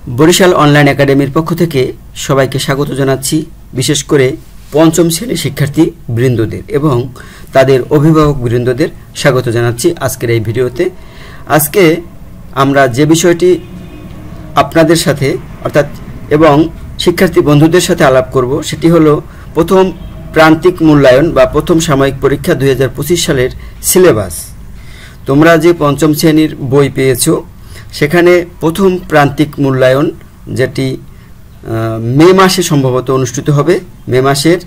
Barishal online একাডেমির পক্ষ থেকে সবাইকে স্বাগত জানাচ্ছি, বিশেষ করে পঞ্চম শ্রেণীর শিক্ষার্থী বৃন্দদের এবং তাদের অভিভাবক বৃন্দদের স্বাগত জানাচ্ছি আজকের এই ভিডিওতে। আজকে আমরা যে বিষয়টি আপনাদের সাথে অর্থাৎ এবং শিক্ষার্থী বন্ধুদের সাথে আলাপ করব সেটি হলো প্রথম প্রান্তিক মূল্যায়ন বা প্রথম সাময়িক পরীক্ষা 2025 সালের সিলেবাস। তোমরা যে পঞ্চম শ্রেণীর বই পেয়েছো সেখানে প্রথম প্রান্তিক মূল্যায়ন যেটি মে মাসে সম্ভবত অনুষ্ঠিত হবে, মে মাসের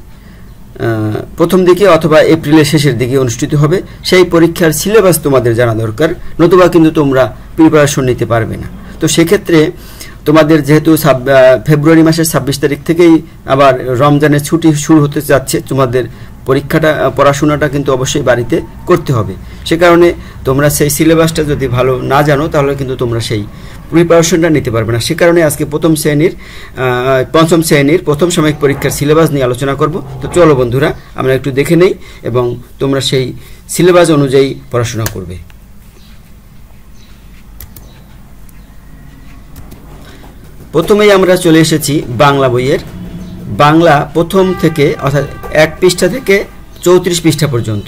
প্রথম দিকে অথবা এপ্রিলের শেষের দিকে অনুষ্ঠিত হবে। সেই পরীক্ষার সিলেবাস তোমাদের জানা দরকার, নতুবা কিন্তু তোমরা প্রিপারেশন নিতে পারবে না। তো সেক্ষেত্রে তোমাদের যেহেতু ফেব্রুয়ারি মাসের 26 তারিখ থেকেই আবার রমজানের ছুটি শুরু হতে যাচ্ছে, তোমাদের পড়াশোনাটা কিন্তু অবশ্যই বাড়িতে করতে হবে। সে কারণে তোমরা সেই সিলেবাসটা যদি ভালো না জানো তাহলে কিন্তু তোমরা সেই প্রিপারেশনটা নিতে পারবে না। সে কারণে আজকে পঞ্চম শ্রেণীর প্রথম সাময়িক পরীক্ষার সিলেবাস নিয়ে আলোচনা করব। তো চলো বন্ধুরা, আমরা একটু দেখে নেই এবং তোমরা সেই সিলেবাস অনুযায়ী পড়াশোনা করবে। প্রথমেই আমরা চলে এসেছি বাংলা বইয়ের বাংলা প্রথম থেকে অর্থাৎ 1 পৃষ্ঠা থেকে 34 পৃষ্ঠা পর্যন্ত।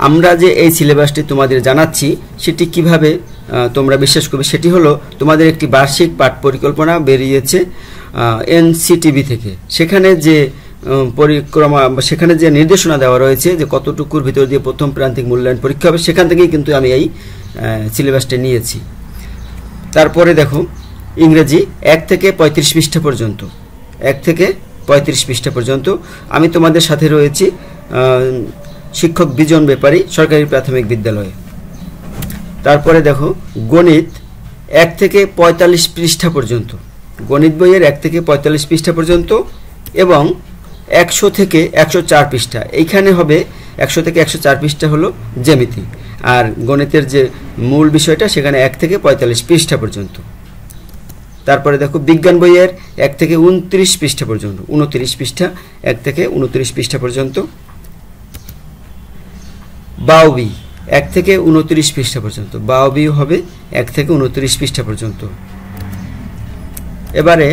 আমরা যে এই সিলেবাসটি তোমাদের জানাচ্ছি সেটি কিভাবে তোমরা বিশ্বাস করবে, সেটি হলো তোমাদের একটি বার্ষিক পাঠ পরিকল্পনা বেরিয়েছে এনসিটিভি থেকে। সেখানে যে নির্দেশনা দেওয়া রয়েছে যে কতটুকুর ভিতর দিয়ে প্রথম প্রান্তিক মূল্যায়ন পরীক্ষা হবে, সেখান থেকেই কিন্তু আমি এই সিলেবাসটি নিয়েছি। তারপরে দেখো ইংরেজি 1 থেকে 35 পৃষ্ঠা পর্যন্ত, 1 থেকে 35 পৃষ্ঠা পর্যন্ত আমি তোমাদের সাথে রয়েছি শিক্ষক বিজন ব্যাপারী সরকারি প্রাথমিক বিদ্যালয়ে। তারপরে দেখো গণিত 1 থেকে 45 পৃষ্ঠা পর্যন্ত, গণিত বইয়ের 1 থেকে 45 পৃষ্ঠা পর্যন্ত এবং 100 থেকে 104 পৃষ্ঠা। এইখানে হবে 100 থেকে 104 পৃষ্ঠা হলো জ্যামিতি, আর গণিতের যে মূল বিষয়টা সেখানে 1 থেকে 45 পৃষ্ঠা পর্যন্ত। তারপরে দেখো বিজ্ঞান বইয়ের 1 থেকে 29 পৃষ্ঠা পর্যন্ত, 29 পৃষ্ঠা, 1 থেকে 29 পৃষ্ঠা পর্যন্ত। বাউবি 1 থেকে 29 পৃষ্ঠা পর্যন্ত, বাউবি হবে 1 থেকে 29 পৃষ্ঠা পর্যন্ত। এবারে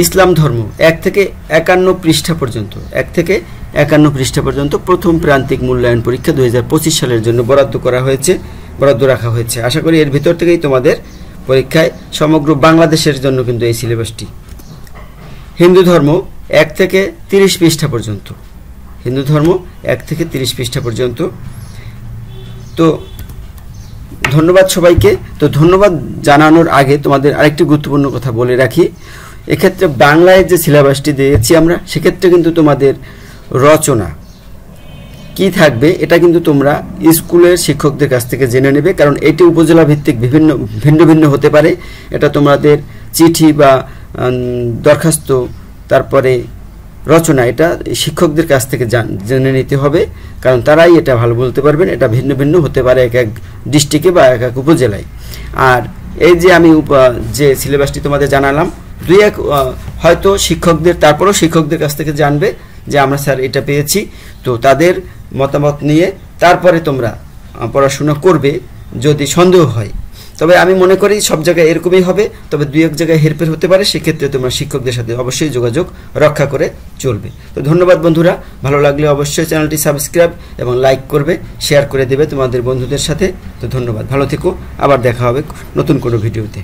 ইসলাম ধর্ম 1 থেকে 51 পৃষ্ঠা পর্যন্ত, 1 থেকে 51 পৃষ্ঠা পর্যন্ত প্রথম প্রান্তিক মূল্যায়ন পরীক্ষা 2025 সালের জন্য বরাদ্দ রাখা হয়েছে। আশা করি এর ভিতর থেকেই তোমাদের পরীক্ষায় সমগ্র বাংলাদেশের জন্য কিন্তু এই সিলেবাসটি। হিন্দু ধর্ম 1 থেকে 30 পৃষ্ঠা পর্যন্ত, হিন্দু ধর্ম 1 থেকে 30 পৃষ্ঠা পর্যন্ত। তো ধন্যবাদ সবাইকে। তো ধন্যবাদ জানানোর আগে তোমাদের আরেকটি গুরুত্বপূর্ণ কথা বলে রাখি। এক্ষেত্রে বাংলায় যে সিলেবাসটি দিয়েছি আমরা, সেক্ষেত্রে কিন্তু তোমাদের রচনা কি থাকবে এটা কিন্তু তোমরা স্কুলের শিক্ষকদের কাছ থেকে জেনে নেবে, কারণ এটি উপজেলা ভিত্তিক ভিন্ন ভিন্ন হতে পারে। এটা তোমাদের চিঠি বা দরখাস্ত, তারপরে রচনা, এটা শিক্ষকদের কাছ থেকে জেনে নিতে হবে, কারণ তারাই এটা ভালো বলতে পারবেন। এটা ভিন্ন ভিন্ন হতে পারে এক এক ডিস্ট্রিক্টে বা এক এক উপজেলায়। আর এই যে আমি যে সিলেবাসটি তোমাদের জানালাম, হয়তো তারপরেও শিক্ষকদের কাছ থেকে জানবে যে আমরা স্যার এটা পেয়েছি, তো তাদের মতামত নিয়ে তারপরে তোমরা পড়াশোনা করবে যদি সন্দেহ হয়। তবে আমি মনে করি সব জায়গায় এরকমই হবে, তবে 2-1 জায়গায় হেরফের হতে পারে, সেক্ষেত্রে তোমরা শিক্ষকদের সাথে অবশ্যই যোগাযোগ রক্ষা করে চলবে। তো ধন্যবাদ বন্ধুরা, ভালো লাগলে অবশ্যই চ্যানেলটি সাবস্ক্রাইব এবং লাইক করবে, শেয়ার করে দেবে তোমাদের বন্ধুদের সাথে। তো ধন্যবাদ, ভালো থেকো, আবার দেখা হবে নতুন কোনো ভিডিওতে।